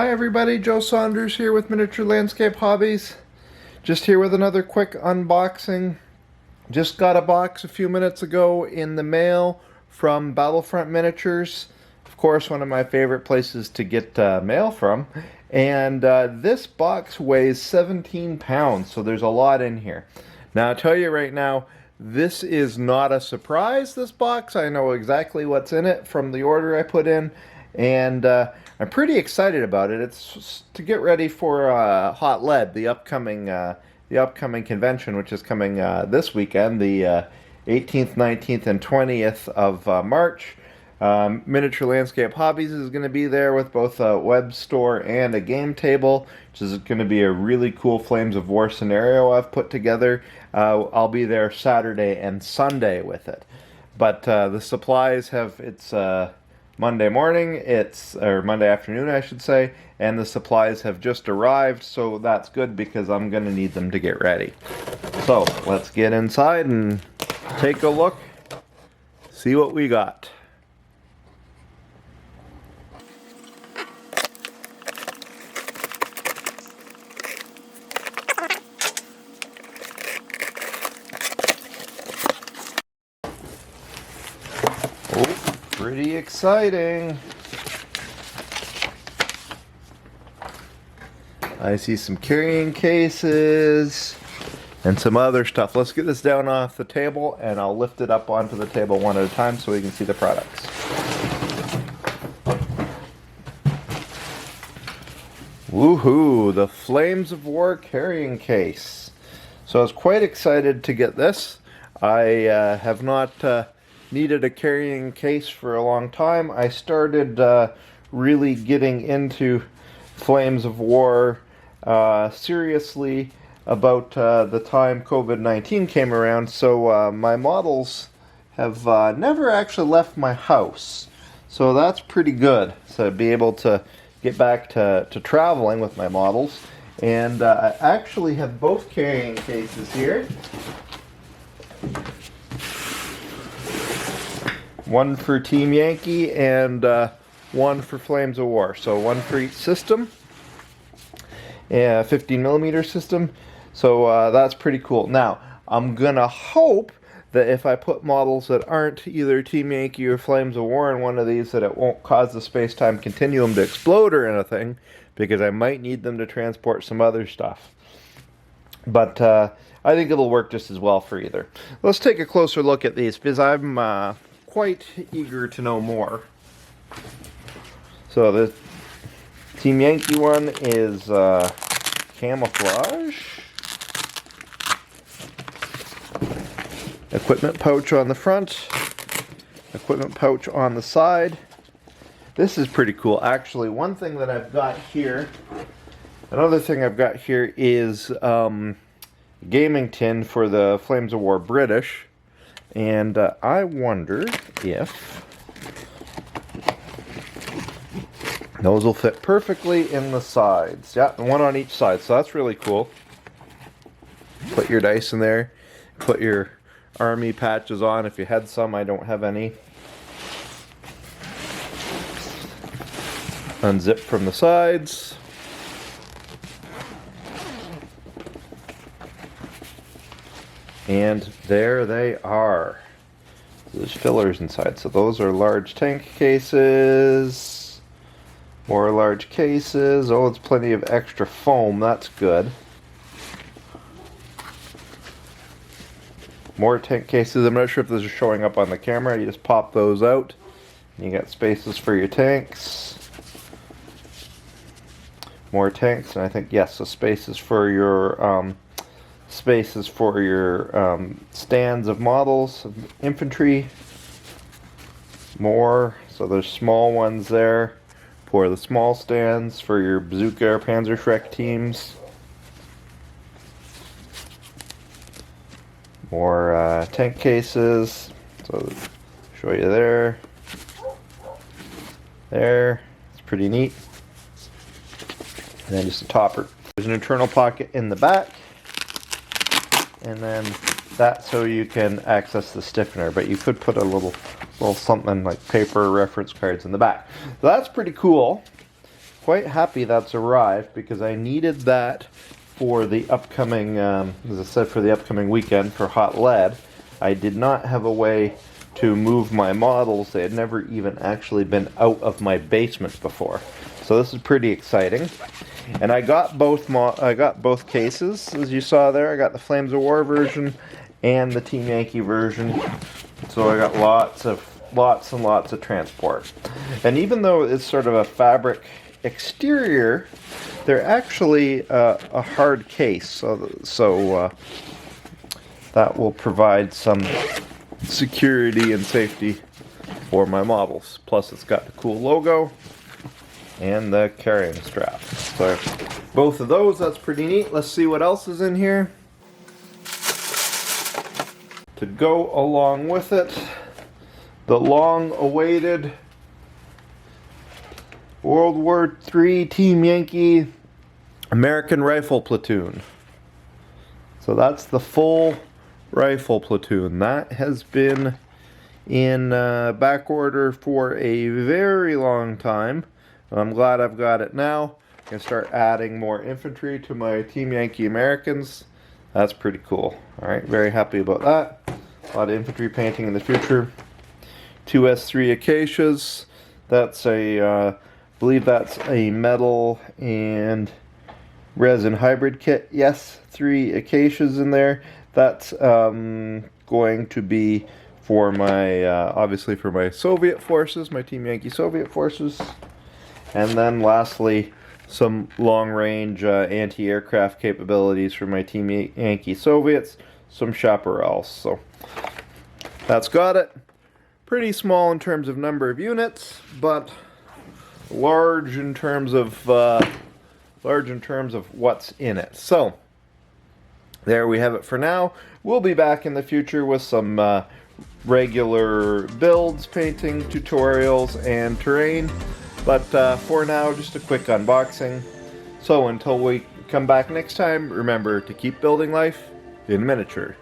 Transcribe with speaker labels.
Speaker 1: Hi everybody, Joe Saunders here with Miniature Landscape Hobbies. Just here with another quick unboxing. Just got a box a few minutes ago in the mail from Battlefront Miniatures. Of course, one of my favorite places to get mail from. And this box weighs 17 pounds, so there's a lot in here. Now, I'll tell you right now, this is not a surprise, this box. I know exactly what's in it from the order I put in. And I'm pretty excited about it. It's to get ready for Hot Lead, the upcoming convention, which is coming this weekend, the 18th, 19th, and 20th of March. Miniature Landscape Hobbies is going to be there with both a web store and a game table, which is going to be a really cool Flames of War scenario I've put together. I'll be there Saturday and Sunday with it. But the supplies have its Monday morning, or Monday afternoon I should say, and the supplies have just arrived, so that's good because I'm going to need them to get ready. So let's get inside and take a look, see what we got. Pretty exciting. I see some carrying cases and some other stuff. Let's get this down off the table and I'll lift it up onto the table one at a time so we can see the products. Woohoo! The Flames of War carrying case. So I was quite excited to get this. I have not needed a carrying case for a long time. I started really getting into Flames of War seriously about the time COVID-19 came around, so my models have never actually left my house. So that's pretty good, so be able to get back to traveling with my models. And I actually have both carrying cases here. One for Team Yankee and one for Flames of War. So one for each system. Yeah, 15mm system. So that's pretty cool. Now, I'm gonna hope that if I put models that aren't either Team Yankee or Flames of War in one of these, that it won't cause the space-time continuum to explode or anything, because I might need them to transport some other stuff. But I think it'll work just as well for either. Let's take a closer look at these, because I'm quite eager to know more. So the Team Yankee one is camouflage. Equipment pouch on the front. Equipment pouch on the side. This is pretty cool. Actually, one thing that I've got here, another thing I've got here is gaming tin for the Flames of War British. And I wonder if those will fit perfectly in the sides. Yeah, one on each side, so that's really cool. Put your dice in there. Put your army patches on if you had some. I don't have any. Unzip from the sides. And there they are. There's fillers inside. So those are large tank cases. More large cases. Oh, it's plenty of extra foam. That's good. More tank cases. I'm not sure if those are showing up on the camera. You just pop those out. You got spaces for your tanks. More tanks. And I think, yes, so spaces for your stands of models, of infantry. More, so there's small ones there for the small stands for your Bazooka or Panzerschreck teams. More tank cases, so show you there. There, it's pretty neat. And then just a topper. There's an internal pocket in the back. And then that's so you can access the stiffener, but you could put a little something like paper reference cards in the back. So that's pretty cool. quite happy that's arrived because I needed that for the upcoming, as I said, for the upcoming weekend for Hot Lead. I did not have a way to move my models. They had never even actually been out of my basement before. So this is pretty exciting. And I got both cases, as you saw there. I got the Flames of War version and the Team Yankee version. So I got lots and lots of transport. And even though it's sort of a fabric exterior, they're actually a hard case. So that will provide some security and safety for my models. Plus it's got the cool logo and the carrying strap. So both of those, that's pretty neat. Let's see what else is in here. To go along with it, the long-awaited World War III Team Yankee American Rifle Platoon. So that's the full rifle platoon. That has been in back order for a very long time. I'm glad I've got it now. I can start adding more infantry to my Team Yankee Americans. That's pretty cool. Alright, very happy about that. A lot of infantry painting in the future. 2S3 Acacias. That's I believe that's a metal and resin hybrid kit. Yes, 3 Acacias in there. That's going to be for my, obviously for my Soviet forces, my Team Yankee Soviet forces. And then lastly, some long-range anti-aircraft capabilities for my Team Yankee Soviets, some chaparrals. So that's got it. Pretty small in terms of number of units, but large in terms of what's in it. So there we have it for now. We'll be back in the future with some regular builds, painting, tutorials, and terrain. But for now, just a quick unboxing. So until we come back next time, remember to keep building life in miniature.